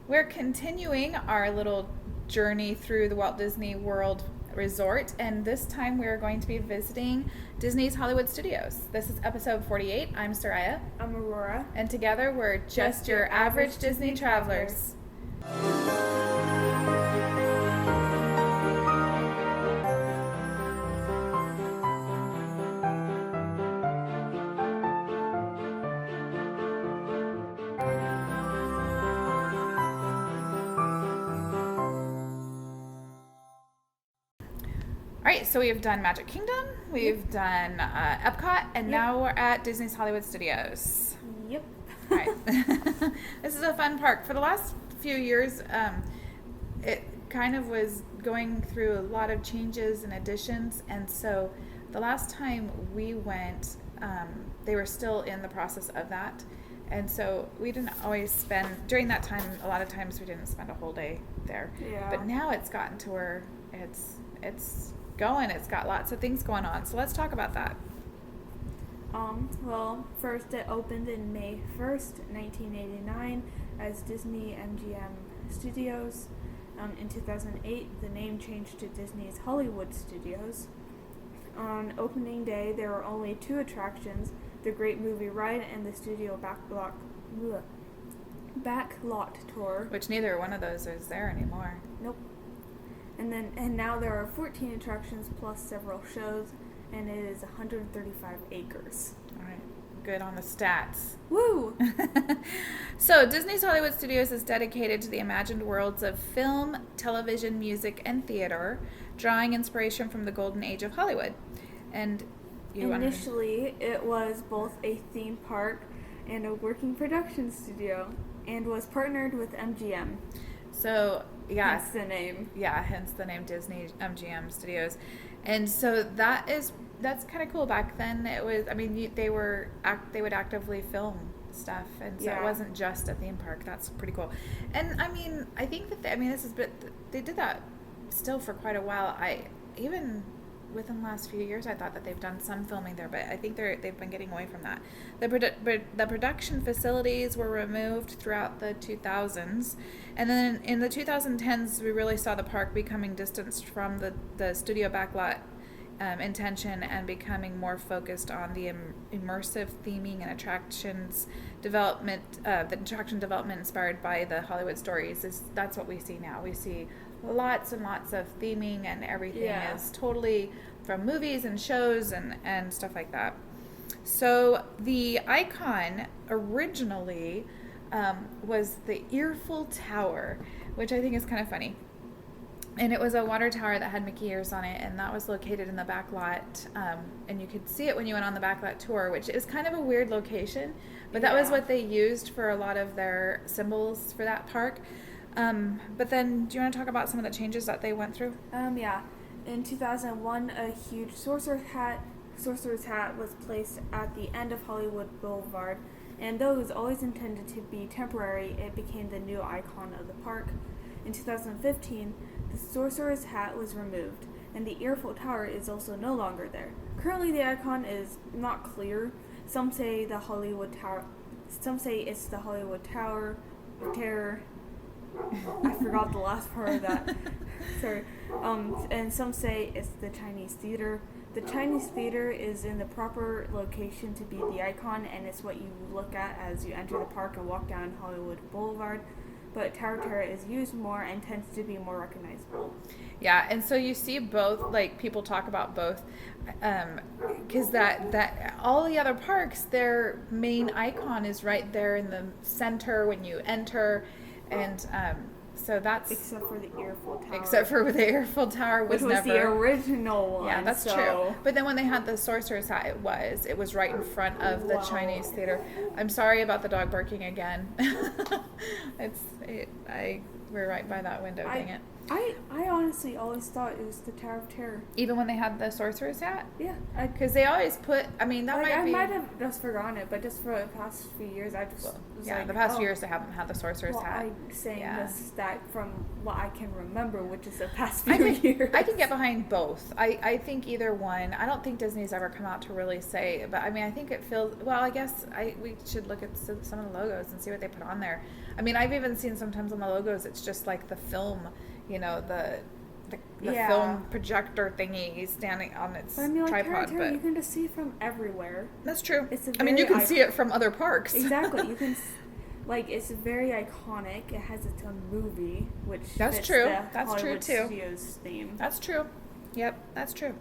We're continuing our little journey through the Walt Disney World Resort, and this time we're going to be visiting Disney's Hollywood Studios. This is episode 48. I'm Soraya. I'm Aurora. And together we're just your average Disney travelers. Alright, so we've done Magic Kingdom, we've done Epcot, and now we're at Disney's Hollywood Studios. Yep. Alright. This is a fun park. For the last few years, it kind of was going through a lot of changes and additions, and so the last time we went, they were still in the process of that. And so we didn't always spend, during that time, a lot of times we didn't spend a whole day there. Yeah. But now it's gotten to where it's going. It's got lots of things going on. So let's talk about that. Well, first it opened in May 1st, 1989 as Disney MGM Studios. In 2008, the name changed to Disney's Hollywood Studios. On opening day, there were only 2 attractions, the Great Movie Ride and the Studio Backlot Tour. Which neither one of those is there anymore. Nope. And now there are 14 attractions plus several shows, and it is 135 acres. All right. Good on the stats. Woo! So Disney's Hollywood Studios is dedicated to the imagined worlds of film, television, music, and theater, drawing inspiration from the golden age of Hollywood. And initially, it was both a theme park and a working production studio, and was partnered with MGM. So, yeah. Hence the name. Yeah, hence the name Disney MGM Studios. And so that's kind of cool. Back then, it was, I mean, they would actively film stuff, and so it wasn't just a theme park. That's pretty cool. And I mean, I think that they did that still for quite a while. Even within the last few years, I thought that they've done some filming there, but I think they've been getting away from that. The production facilities were removed throughout the 2000s, and then in the 2010s, we really saw the park becoming distanced from the studio backlot intention and becoming more focused on the immersive theming and attractions development. The attraction development inspired by the Hollywood stories that's what we see now. We see lots and lots of theming, and everything is totally from movies and shows and stuff like that. So the icon originally was the Eiffel Tower, which I think is kind of funny. And it was a water tower that had Mickey ears on it, and that was located in the back lot. And you could see it when you went on the backlot tour, which is kind of a weird location. But that was what they used for a lot of their symbols for that park. But then, do you want to talk about some of the changes that they went through? Yeah. In 2001, a huge sorcerer's hat was placed at the end of Hollywood Boulevard, and though it was always intended to be temporary, it became the new icon of the park. In 2015, the sorcerer's hat was removed, and the Eiffel Tower is also no longer there. Currently, the icon is not clear. Some say it's the Hollywood Tower of Terror. I forgot the last part of that. Sorry. And some say it's the Chinese Theater. The Chinese Theater is in the proper location to be the icon, and it's what you look at as you enter the park and walk down Hollywood Boulevard. But Tower of Terror is used more and tends to be more recognizable. Yeah, and so you see both, like, people talk about both, because that all the other parks, their main icon is right there in the center when you enter, and so that's... Except for the Eiffel Tower. Except for the Eiffel Tower which was the original one. Yeah, that's true. But then when they had the sorcerer's hat, it was right in front of the Chinese Theater. I'm sorry about the dog barking again. We're right by that window, dang it. I honestly always thought it was the Tower of Terror. Even when they had the sorcerer's hat? Yeah. Because they always put, I mean, I might have just forgotten it, but just for the past few years, I just was Yeah, like, the past few years they haven't had the sorcerer's hat. I'm saying Yeah. this that from what I can remember, which is the past few years. I can get behind both. I think either one. I don't think Disney's ever come out to really say, but I mean, I think it feels, well, I guess we should look at some of the logos and see what they put on there. I mean, I've even seen sometimes on the logos, it's just like the film, you know, the film projector thingy standing on its tripod. But you can just see from everywhere. That's true. I mean, you can see it from other parks. Exactly. You can, it's very iconic. It has its own movie, which that's fits true. The That's Hollywood true too. Studios theme. That's true. Yep, that's true.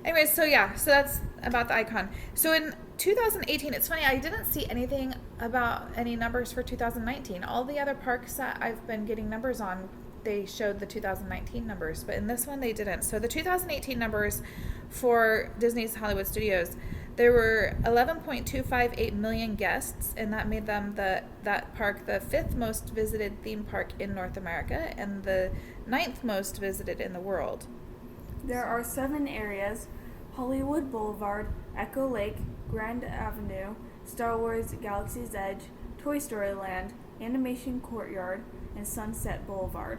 Anyways, so that's about the icon. So in 2018, it's funny, I didn't see anything about any numbers for 2019. All the other parks that I've been getting numbers on, they showed the 2019 numbers, but in this one they didn't. So the 2018 numbers for Disney's Hollywood Studios, there were 11.258 million guests, and that made them that park the 5th most visited theme park in North America and the 9th most visited in the world. There are 7 areas: Hollywood Boulevard, Echo Lake, Grand Avenue, Star Wars Galaxy's Edge, Toy Story Land, Animation Courtyard, and Sunset Boulevard.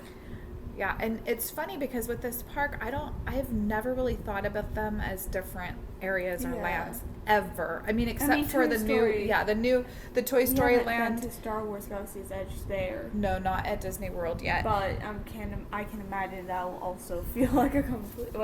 Yeah, and it's funny because with this park, I've never really thought about them as different areas or lands ever. I mean, except for the Toy Story Land. Been to Star Wars Galaxy's Edge there. No, not at Disney World yet. But I can imagine that will also feel like a complete.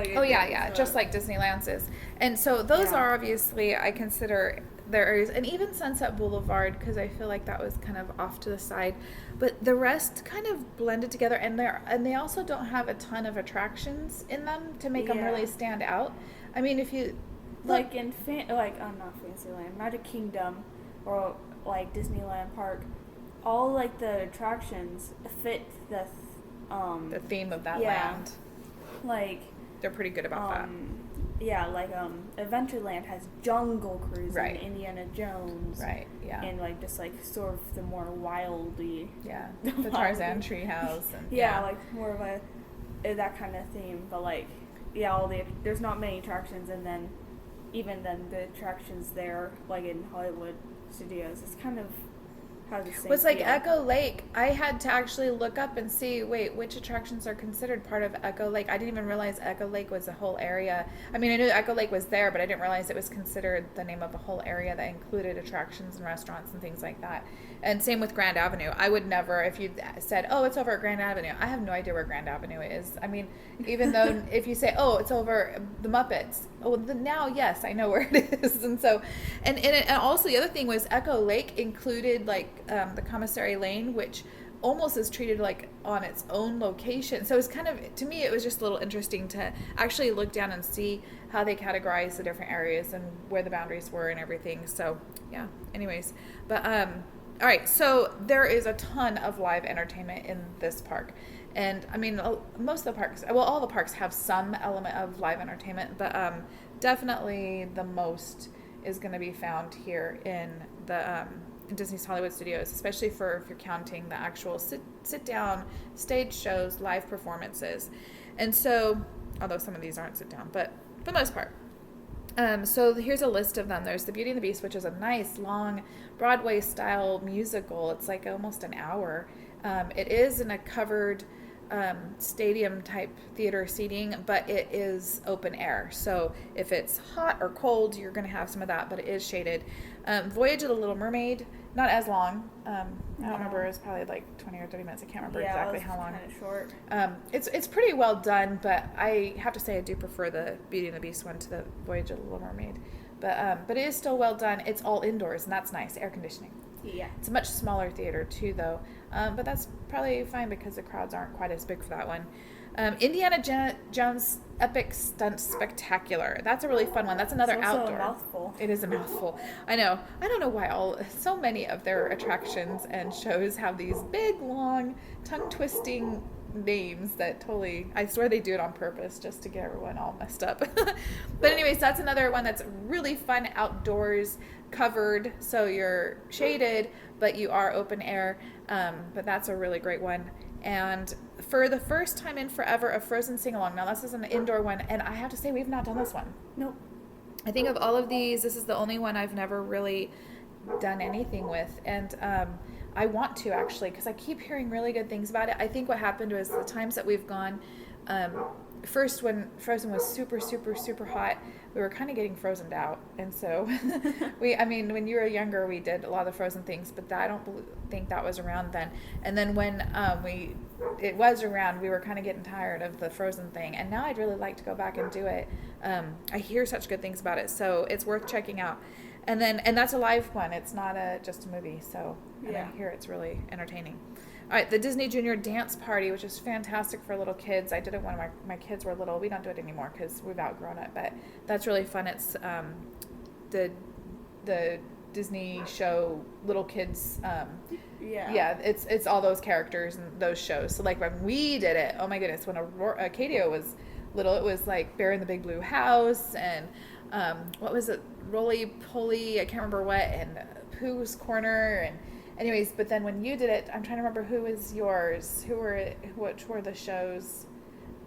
Just like Disneyland's is. And so those are obviously, I consider their areas, and even Sunset Boulevard, because I feel like that was kind of off to the side, but the rest kind of blended together, and they also don't have a ton of attractions in them to make them really stand out. I mean, if you not Fantasyland, Magic Kingdom, or like Disneyland Park, all like the attractions fit the theme of that land. Like they're pretty good about that. Yeah, like Adventureland has Jungle Cruise right. and Indiana Jones. Right, yeah. And like just like sort of the more wildy. Yeah, the Tarzan treehouse. And, like more of that kind of theme. But like, there's not many attractions, and then even then the attractions there, like in Hollywood Studios, it's kind of has the same was like feel. Echo Lake. I had to actually look up and see, which attractions are considered part of Echo Lake. I didn't even realize Echo Lake was a whole area. I mean, I knew Echo Lake was there, but I didn't realize it was considered the name of a whole area that included attractions and restaurants and things like that. And same with Grand Avenue. I would never, if you said, oh, it's over at Grand Avenue, I have no idea where Grand Avenue is. I mean, even though if you say, oh, it's over the Muppets, now, yes, I know where it is. And so, and also the other thing was Echo Lake included like the Commissary Lane, which almost is treated like on its own location. So it's kind of, to me, it was just a little interesting to actually look down and see how they categorize the different areas and where the boundaries were and everything. So yeah, anyways, but all right, so there is a ton of live entertainment in this park. And I mean, most of the parks, all the parks have some element of live entertainment, but definitely the most is going to be found here in the Disney's Hollywood Studios, especially if you're counting the actual sit down stage shows, live performances. And so, although some of these aren't sit down, but for the most part. So here's a list of them. There's The Beauty and the Beast, which is a nice, long, Broadway-style musical. It's like almost an hour. It is in a covered stadium-type theater seating, but it is open air. So if it's hot or cold, you're going to have some of that, but it is shaded. Voyage of the Little Mermaid, not as long. I don't remember. It was probably like 20 or 30 minutes. I can't remember exactly how long. Kind of short. It's pretty well done, but I have to say I do prefer the Beauty and the Beast one to the Voyage of the Little Mermaid. But it is still well done. It's all indoors, and that's nice. Air conditioning. Yeah. It's a much smaller theater too, though. But that's probably fine because the crowds aren't quite as big for that one. Indiana Jones Epic Stunt Spectacular. That's a really fun one. That's another it's also outdoor. A mouthful. It is a mouthful. I know. I don't know why so many of their attractions and shows have these big, long, tongue-twisting names that totally, I swear they do it on purpose just to get everyone all messed up. But anyways, that's another one that's really fun outdoors, covered, so you're shaded, but you are open air. But that's a really great one. And for the first time in forever, a Frozen sing-along. Now, this is an indoor one, and I have to say we've not done this one. Nope. I think of all of these, this is the only one I've never really done anything with. And I want to, actually, because I keep hearing really good things about it. I think what happened was the times that we've gone, first when Frozen was super, super, super hot, we were kind of getting frozened out. And so when you were younger, we did a lot of the Frozen things, but I don't think that was around then. And then when it was around, we were kind of getting tired of the Frozen thing. And now I'd really like to go back and do it. I hear such good things about it, so it's worth checking out. And that's a live one. It's not just a movie. So I hear it's really entertaining. All right, the Disney Junior Dance Party, which is fantastic for little kids. I did it when my kids were little. We don't do it anymore because we've outgrown it, but that's really fun. It's the Disney show little kids. It's all those characters and those shows. So like when we did it, oh my goodness, when Acadia was little, it was like Bear in the Big Blue House and what was it, Roly Poly, I can't remember what, and Pooh's Corner, and anyways, but then when you did it, I'm trying to remember who was yours, which were the shows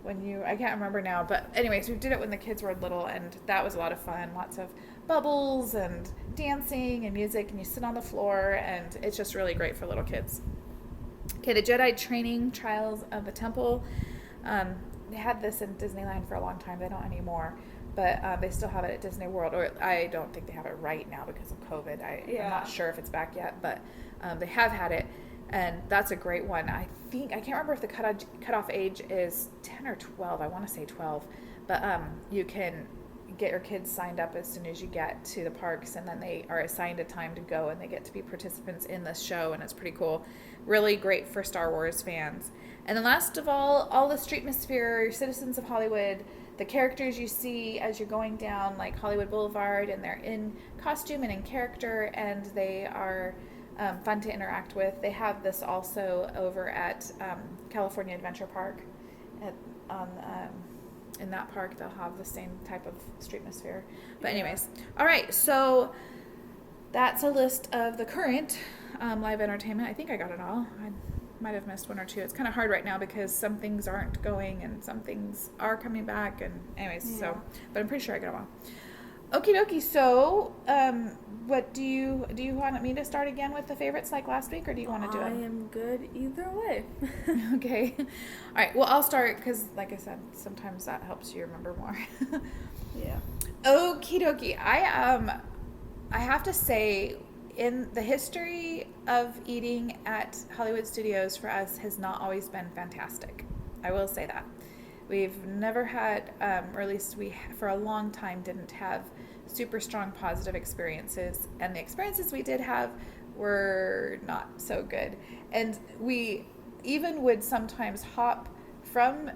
I can't remember now, but anyways, we did it when the kids were little, and that was a lot of fun. Lots of bubbles and dancing and music, and you sit on the floor, and it's just really great for little kids. Okay, the Jedi Training Trials of the Temple. They had this in Disneyland for a long time. They don't anymore, but they still have it at Disney World. Or I don't think they have it right now because of COVID. I'm not sure if it's back yet, but they have had it, and that's a great one. I can't remember if the cutoff age is 10 or 12. I want to say 12, but you can get your kids signed up as soon as you get to the parks, and then they are assigned a time to go, and they get to be participants in this show, and it's pretty cool. Really great for Star Wars fans. And then last of all the Streetmosphere, Citizens of Hollywood, the characters you see as you're going down like Hollywood Boulevard, and they're in costume and in character, and they are fun to interact with. They have this also over at California Adventure Park. In that park, they'll have the same type of Streetmosphere. But anyways, all right, so that's a list of the current live entertainment. I think I got it all. I might have missed one or two. It's kind of hard right now because some things aren't going and some things are coming back. And anyways, but I'm pretty sure I got them all. Okie dokie. So, what do you want me to start again with the favorites like last week, or do you want to do it? I am good either way. Okay. All right. Well, I'll start because, like I said, sometimes that helps you remember more. Yeah. Okie dokie. I have to say, in the history of eating at Hollywood Studios for us has not always been fantastic. I will say that. We've never had, or at least we for a long time didn't have super strong positive experiences, and the experiences we did have were not so good. And we even would sometimes hop from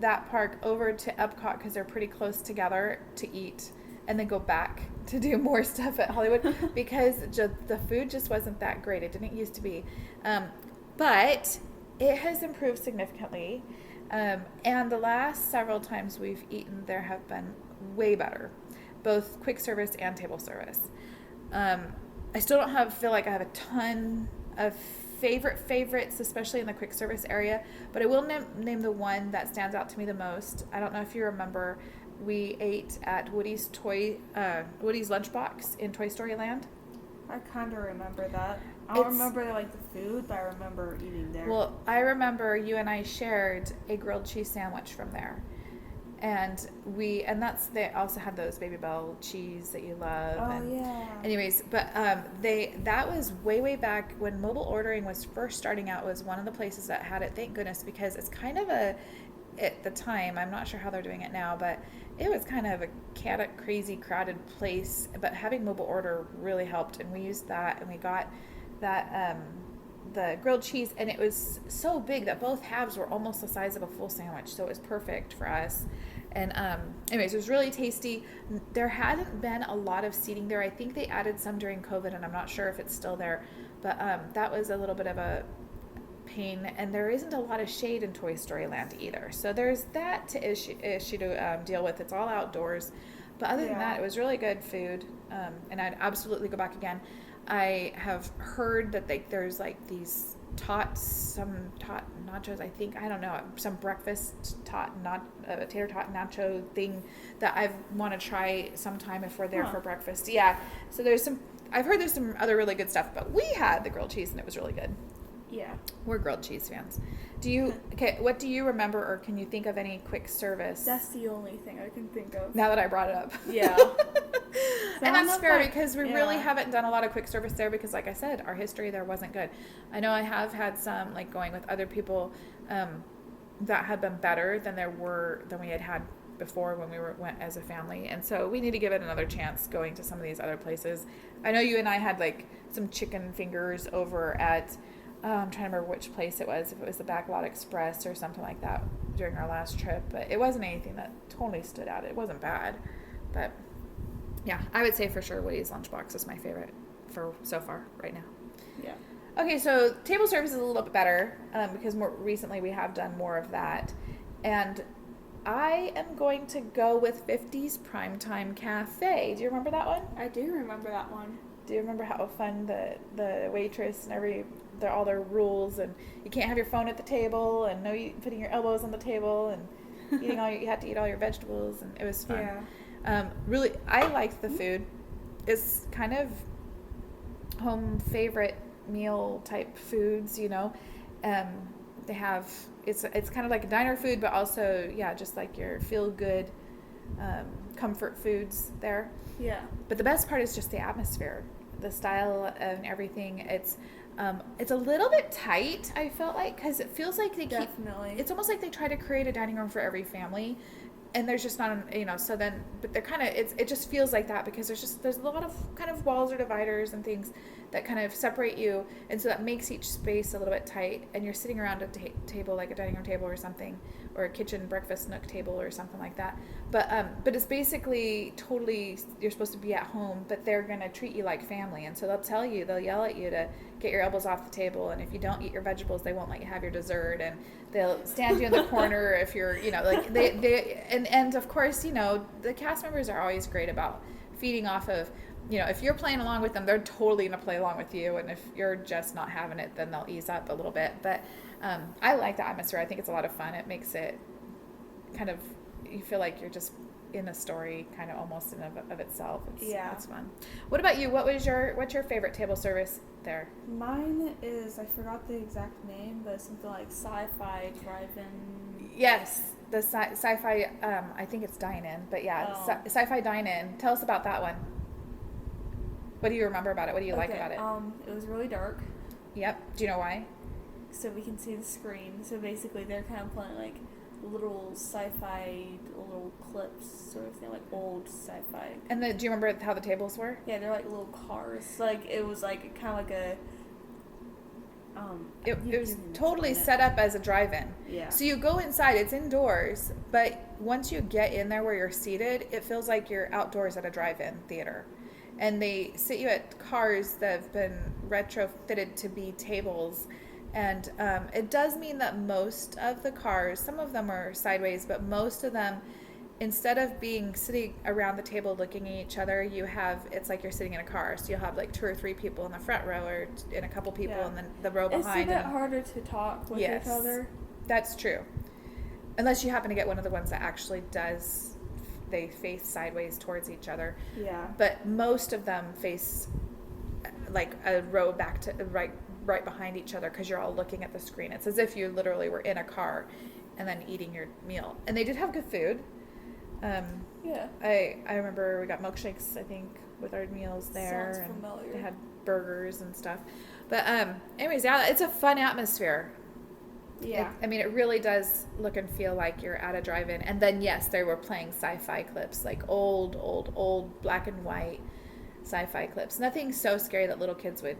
that park over to Epcot because they're pretty close together to eat, and then go back to do more stuff at Hollywood because the food just wasn't that great. It didn't used to be. But it has improved significantly. And the last several times we've eaten, there have been way better, both quick service and table service. I still don't feel like I have a ton of favorites, especially in the quick service area, but I will name the one that stands out to me the most. I don't know if you remember, we ate at Woody's Lunchbox in Toy Story Land. I kind of remember that. I don't remember the food, but I remember eating there. Well, I remember you and I shared a grilled cheese sandwich from there. And they also had those Baby Bell cheese that you love. Oh, yeah. Anyways, but that was way back when mobile ordering was first starting out. Was one of the places that had it, thank goodness, because it's kind of at the time, I'm not sure how they're doing it now, but it was kind of a chaotic, crazy, crowded place. But having mobile order really helped, and we used that, and we got that the grilled cheese, and it was so big that both halves were almost the size of a full sandwich, so it was perfect for us. And anyways, it was really tasty. There hadn't been a lot of seating there. I think they added some during COVID, and I'm not sure if it's still there, but that was a little bit of a pain. And there isn't a lot of shade in Toy Story Land either, so there's that issue to deal with. It's all outdoors, but other than that, it was really good food, and I'd absolutely go back again. I have heard that there's these some nachos, I think, I don't know, some breakfast tater tot nacho thing that I want to try sometime if we're there for breakfast. Yeah, so there's some, I've heard there's some other really good stuff, but we had the grilled cheese and it was really good. Yeah. We're grilled cheese fans. What do you remember, or can you think of any quick service? That's the only thing I can think of. Now that I brought it up. Yeah. And that's fair because we really haven't done a lot of quick service there because, like I said, our history there wasn't good. I know I have had some, like going with other people, that had been better than we had before when we went as a family. And so we need to give it another chance going to some of these other places. I know you and I had like some chicken fingers over at, I'm trying to remember which place it was, if it was the Backlot Express or something like that during our last trip, but it wasn't anything that totally stood out. It wasn't bad, but yeah, I would say for sure Woody's Lunchbox is my favorite for so far right now. Yeah. Okay, so table service is a little bit better because more recently we have done more of that, and I am going to go with 50's Primetime Cafe. Do you remember that one? I do remember that one. Do you remember how fun the waitress and all their rules, and you can't have your phone at the table, and putting your elbows on the table, and you have to eat all your vegetables, and it was fun. Yeah. Really, I liked the food. It's kind of home favorite meal type foods, they have it's kind of like a diner food, but also just like your feel good comfort foods there. Yeah. But the best part is just the atmosphere, the style and everything. It's a little bit tight, I felt like, because it feels like it's almost like they try to create a dining room for every family, and there's just not but they're kind of, it just feels like that because there's a lot of kind of walls or dividers and things that kind of separate you, and so that makes each space a little bit tight, and you're sitting around a table like a dining room table or something, or a kitchen breakfast nook table or something like that, but it's basically totally, you're supposed to be at home, but they're going to treat you like family, and so they'll yell at you to get your elbows off the table, and if you don't eat your vegetables, they won't let you have your dessert, and they'll stand you in the corner if you're, like and of course, the cast members are always great about feeding off of, if you're playing along with them, they're totally going to play along with you, and if you're just not having it, then they'll ease up a little bit, but I like the atmosphere. I think it's a lot of fun. It makes it kind of, you feel like you're just in a story kind of almost in of itself. It's fun. What about you? What's your favorite table service there? Mine is, I forgot the exact name, but something like Sci-Fi Drive-In. Yes, the Sci-Fi, I think it's Dine-In, but Sci-Fi Dine-In. Tell us about that one. What do you remember about it? What do you like about it? It was really dark. Yep. Do you know why? So we can see the screen. So basically they're kind of playing like little sci-fi, little clips sort of thing, like old sci-fi. And do you remember how the tables were? Yeah, they're like little cars. Like it was like kind of like a it was totally set up as a drive-in. Yeah. So you go inside, it's indoors, but once you get in there where you're seated, it feels like you're outdoors at a drive-in theater. And they sit you at cars that have been retrofitted to be tables. And it does mean that most of the cars, some of them are sideways, but most of them, instead of being sitting around the table looking at each other, it's like you're sitting in a car. So you'll have like 2 or 3 people in the front row, or and a couple people in the row behind. It's a bit harder to talk with each other. That's true. Unless you happen to get one of the ones that actually they face sideways towards each other. Yeah. But most of them face like a row back to right behind each other because you're all looking at the screen. It's as if you literally were in a car and then eating your meal. And they did have good food. I remember we got milkshakes, I think, with our meals there. Sounds familiar. They had burgers and stuff. But anyways, it's a fun atmosphere. Yeah. It really does look and feel like you're at a drive-in. And then, yes, they were playing sci-fi clips, like old black and white sci-fi clips. Nothing so scary that little kids would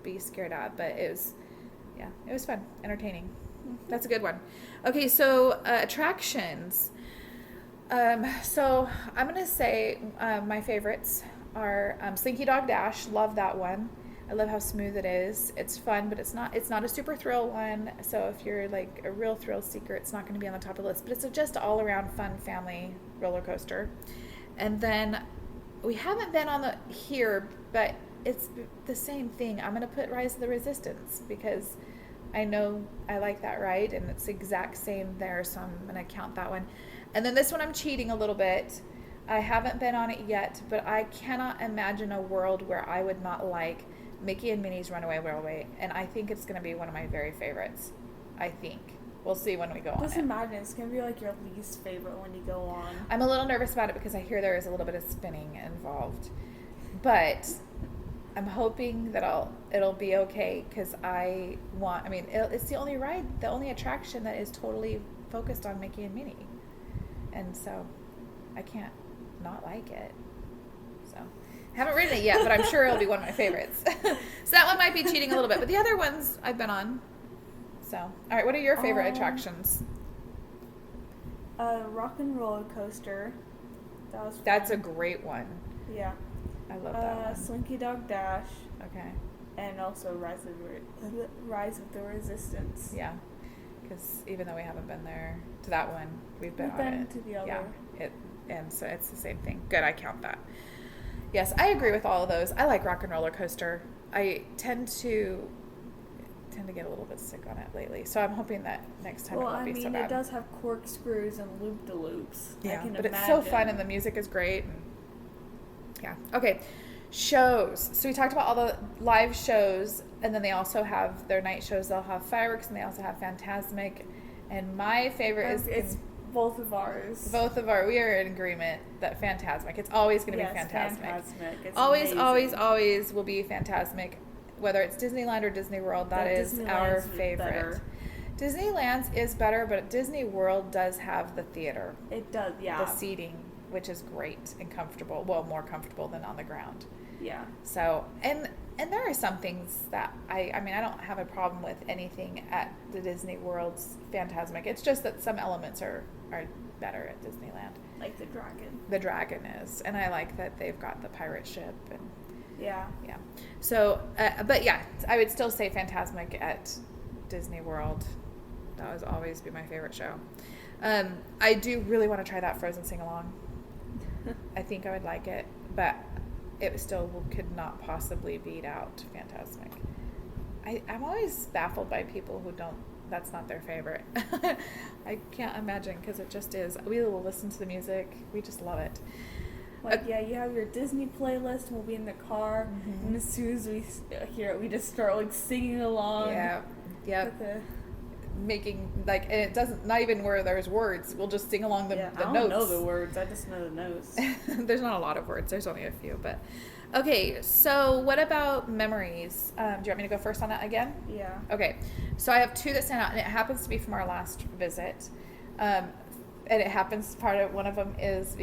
be scared at, but it was fun, entertaining. Mm-hmm. That's a good one. Okay, so attractions. So I'm going to say my favorites are Slinky Dog Dash. Love that one. I love how smooth it is. It's fun, but it's not a super thrill one. So if you're like a real thrill seeker, it's not going to be on the top of the list. But it's just all around fun family roller coaster. And then we haven't been on here, but it's the same thing. I'm going to put Rise of the Resistance because I know I like that ride, and it's the exact same there. So I'm going to count that one. And then this one I'm cheating a little bit. I haven't been on it yet, but I cannot imagine a world where I would not like Mickey and Minnie's Runaway Railway, and I think it's going to be one of my very favorites. I think. We'll see when we go on it. Doesn't matter. It's going to be like your least favorite when you go on. I'm a little nervous about it because I hear there is a little bit of spinning involved. But I'm hoping that it'll be okay because it's the only ride, the only attraction that is totally focused on Mickey and Minnie. And so I can't not like it. So I haven't ridden it yet, but I'm sure it'll be one of my favorites. So that one might be cheating a little bit, but the other ones I've been on. So, all right, what are your favorite attractions? Rock and Roller Coaster. That was fun. That's a great one. Yeah. I love that one. Slinky Dog Dash. Okay. And also Rise of the Resistance. Yeah. Because even though we haven't been there to that one, we've been to the other. Yeah. And so it's the same thing. Good, I count that. Yes, I agree with all of those. I like Rock and Roller Coaster. I tend to get a little bit sick on it lately, so I'm hoping that next time it won't be so bad. It does have corkscrews and loop-de-loops. Yeah, but it's so fun and the music is great. And yeah. Okay. Shows. So we talked about all the live shows, and then they also have their night shows. They'll have fireworks, and they also have Fantasmic. And my favorite is it's both of ours. We are in agreement that Fantasmic. It's always going to be Fantasmic. It's always, amazing. always will be Fantasmic. Whether it's Disneyland or Disney World, that is our favorite. Better. Disneyland's is better, but Disney World does have the theater. It does, yeah. The seating, which is great and comfortable. Well, more comfortable than on the ground. Yeah. So, and there are some things that I don't have a problem with anything at the Disney World's Fantasmic. It's just that some elements are better at Disneyland. Like the dragon. The dragon is. And I like that they've got the pirate ship and yeah. Yeah. So, but yeah, I would still say Fantasmic at Disney World. That would always be my favorite show. I do really want to try that Frozen sing-along. I think I would like it, but it still could not possibly beat out Fantasmic. I'm always baffled by people who that's not their favorite. I can't imagine because it just is. We will listen to the music. We just love it. You have your Disney playlist, and we'll be in the car, and as soon as we hear it, we just start, singing along. Yeah, yep. Making, and it doesn't, not even where there's words, we'll just sing along the notes. I don't know the words, I just know the notes. There's not a lot of words, there's only a few, but. Okay, so what about memories? Do you want me to go first on that again? Yeah. Okay, so I have two that stand out, and it happens to be from our last visit. And it happens, one of them is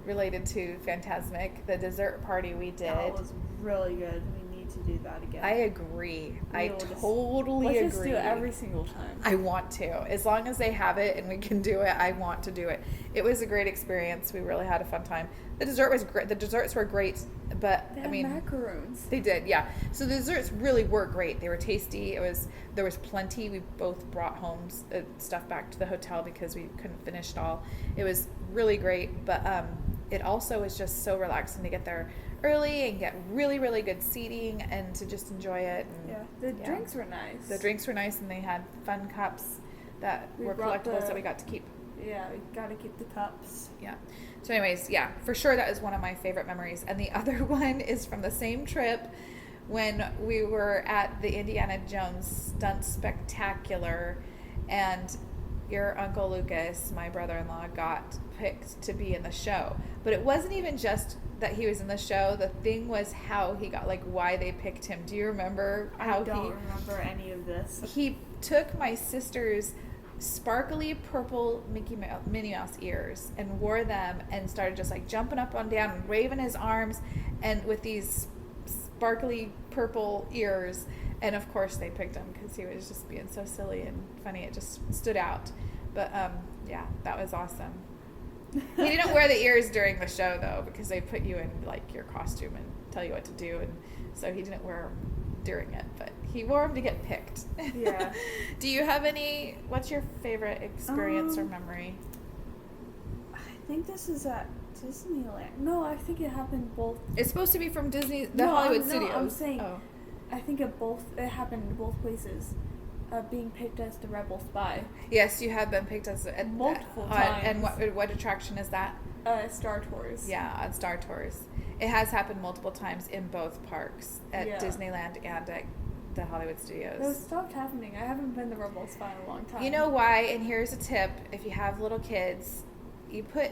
related to Fantasmic, the dessert party we did. That was really good. We need to do that again. I agree. I totally agree. Let's just do it every single time. I want to. As long as they have it and we can do it, I want to do it. It was a great experience. We really had a fun time. The dessert was great. The desserts were great, but they had macaroons. They did, yeah. So the desserts really were great. They were tasty. There was plenty. We both brought home stuff back to the hotel because we couldn't finish it all. It was really great, but it also was just so relaxing to get there early and get really, really good seating and to just enjoy it. And, the drinks were nice. The drinks were nice, and they had fun cups that were collectibles that we got to keep. Yeah, we got to keep the cups. Yeah. So anyways, yeah, for sure that is one of my favorite memories. And the other one is from the same trip when we were at the Indiana Jones Stunts Spectacular, and your Uncle Lucas, my brother-in-law, got picked to be in the show. But it wasn't even just that he was in the show. The thing was how he got, why they picked him. Do you remember how I don't remember any of this. He took my sister's sparkly purple Minnie Mouse ears and wore them and started just jumping up and down and waving his arms and with these sparkly purple ears. And of course they picked him because he was just being so silly and funny. It just stood out. But yeah, that was awesome. He didn't wear the ears during the show though, because they put you in your costume and tell you what to do, and so he didn't wear them during it, but he wore them to get picked. Yeah. Do you have what's your favorite experience or memory? I think this is at Disneyland. No, I think it happened both. It's supposed to be from Hollywood Studios. I'm saying, I think it happened in both places. being picked as the rebel spy. Yes, you have been picked as multiple times. And what attraction is that? Star Tours. Yeah, on Star Tours. It has happened multiple times in both parks, at Disneyland and at the Hollywood Studios. Those stopped happening. I haven't been the rebel spy in a long time. You know why? And here's a tip: if you have little kids, you put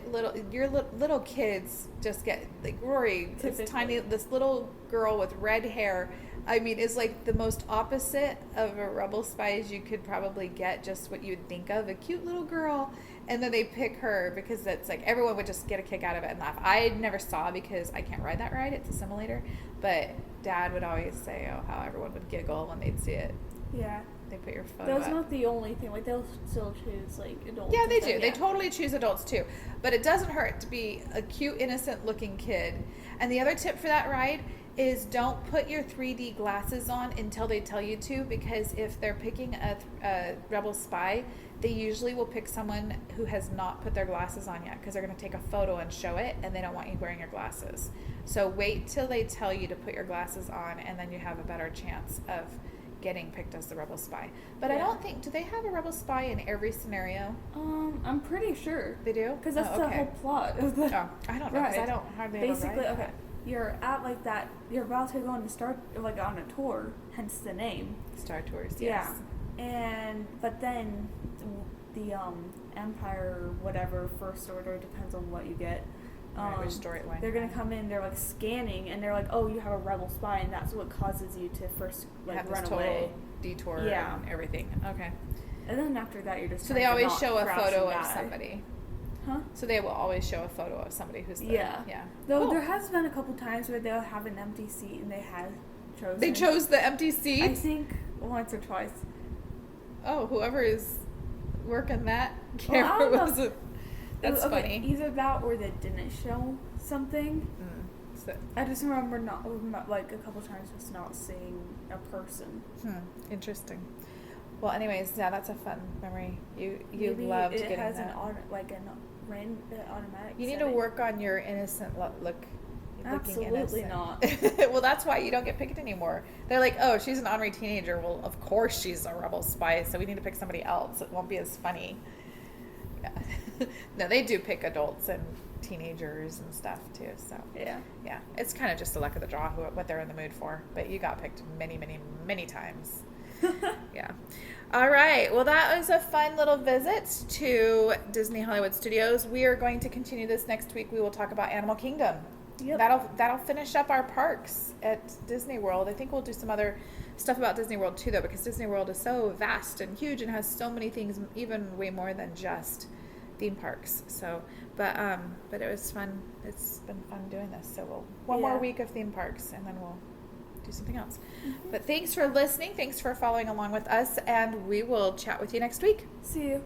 your little kids just get like Rory, this little girl with red hair. I mean, is like the most opposite of a rebel spy as you could probably get. Just what you would think of, a cute little girl. And then they pick her because it's like everyone would just get a kick out of it and laugh. I never saw because I can't ride that ride. It's a simulator. But Dad would always say, how everyone would giggle when they'd see it. Yeah. They put your photo That's not the only thing. Like, they'll still choose, like, adults. Yeah, they do. Yeah. They totally choose adults, too. But it doesn't hurt to be a cute, innocent-looking kid. And the other tip for that ride is don't put your 3D glasses on until they tell you to, because if they're picking a rebel spy, they usually will pick someone who has not put their glasses on yet, because they're going to take a photo and show it, and they don't want you wearing your glasses. So wait till they tell you to put your glasses on, and then you have a better chance of getting picked as the rebel spy. But I don't think, do they have a rebel spy in every scenario? I'm pretty sure they do, because that's the whole plot of the I don't know, because I don't hardly basically ever ride that. You're at like that, you're about to go on on a tour, hence the name Star Tours. Yes. Yeah. But then the Empire, whatever, First Order, depends on what you get. Which storyline? They're gonna come in. They're like scanning, and they're like, "Oh, you have a rebel spy," and that's what causes you to first like run away. Detour. And everything. Okay. And then after that, you're just so they always show a photo of somebody. Huh? So they will always show a photo of somebody who's there. Yeah. Though there has been a couple times where they'll have an empty seat, and they have chosen. They chose the empty seat. I think once or twice. Oh, whoever is working that camera wasn't. That's funny. Either that or they didn't show something. So. I just remember like a couple times just not seeing a person. Interesting. Well, anyways, yeah, that's a fun memory. You loved getting that. It has an automatic. setting. You need to work on your innocent look. Absolutely not. Well, that's why you don't get picked anymore. They're like, oh, she's an ornery teenager. Well, of course she's a rebel spy, so we need to pick somebody else. It won't be as funny. Yeah. No, they do pick adults and teenagers and stuff too. So yeah, it's kind of just the luck of the draw what they're in the mood for. But you got picked many, many, many times. Yeah. All right. Well, that was a fun little visit to Disney Hollywood Studios. We are going to continue this next week. We will talk about Animal Kingdom. Yep. That'll finish up our parks at Disney World. I think we'll do some other stuff about Disney World too, though, because Disney World is so vast and huge and has so many things, even way more than just theme parks. So, but it was fun. It's been fun doing this. So one more week of theme parks, and then we'll do something else. But thanks for listening. Thanks for following along with us, and we will chat with you next week. See you.